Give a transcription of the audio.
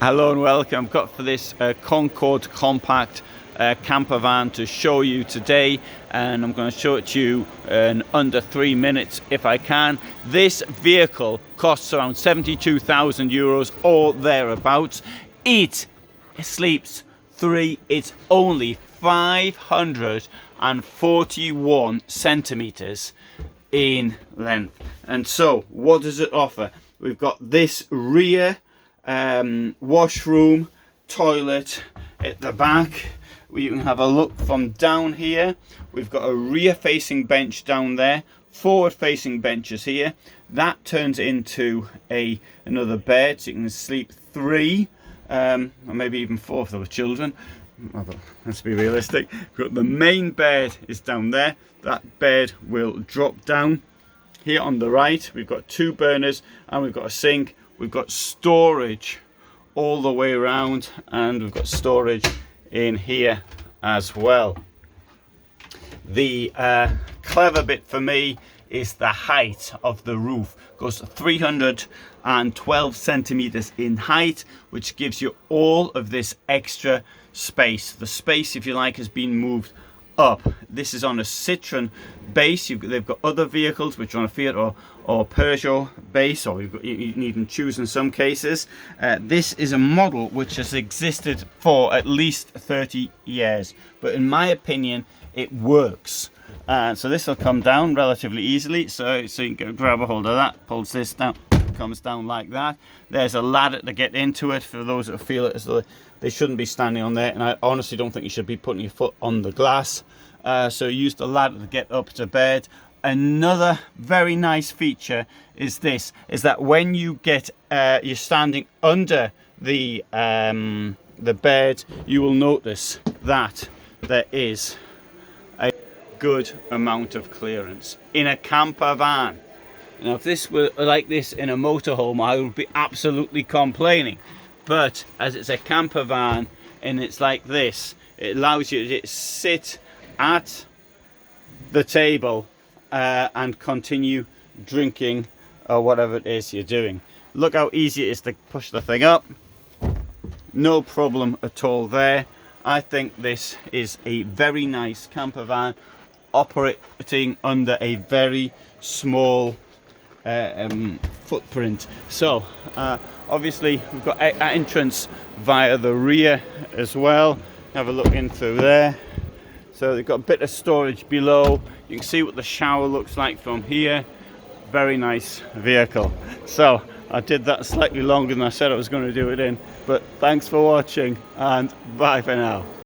Hello and welcome. I've got for this Concorde compact camper van to show you today, and I'm going to show it to you in under 3 minutes if I can. This vehicle costs around 72,000 euros or thereabouts. It sleeps 3. It's only 541 centimeters in length. And so what does it offer? We've got this rear washroom, toilet at the back. You can have a look from down here. We've got a rear facing bench down there, forward facing benches here. That turns into another bed, so you can sleep 3 or maybe even 4 for the children. Let's be realistic. We've got the main bed is down there. That bed will drop down. Here on the right we've got 2 burners and we've got a sink. We've got storage all the way around, and we've got storage in here as well. The clever bit for me is the height of the roof. It goes 312 centimeters in height, which gives you all of this extra space. The space, if you like, has been moved up. This is on a Citroen base. They've got other vehicles which are on a Fiat or Peugeot base, or you can even choose in some cases. This is a model which has existed for at least 30 years, but in my opinion it works. So this will come down relatively easily, so you can grab a hold of that, pulls this down, comes down like that. There's a ladder to get into it for those that feel it as though they shouldn't be standing on there, and I honestly don't think you should be putting your foot on the glass. So use the ladder to get up to bed. Another very nice feature is that when you get you're standing under the bed, you will notice that there is a good amount of clearance in a camper van. Now, if this were like this in a motorhome, I would be absolutely complaining. But as it's a camper van and it's like this, it allows you to sit at the table and continue drinking or whatever it is you're doing. Look how easy it is to push the thing up. No problem at all there. I think this is a very nice camper van operating under a very small footprint. So obviously we've got entrance via the rear as well. Have a look in through there. So they've got a bit of storage below. You can see what the shower looks like from here. Very nice vehicle. So I did that slightly longer than I said I was going to do it in, but thanks for watching and bye for now.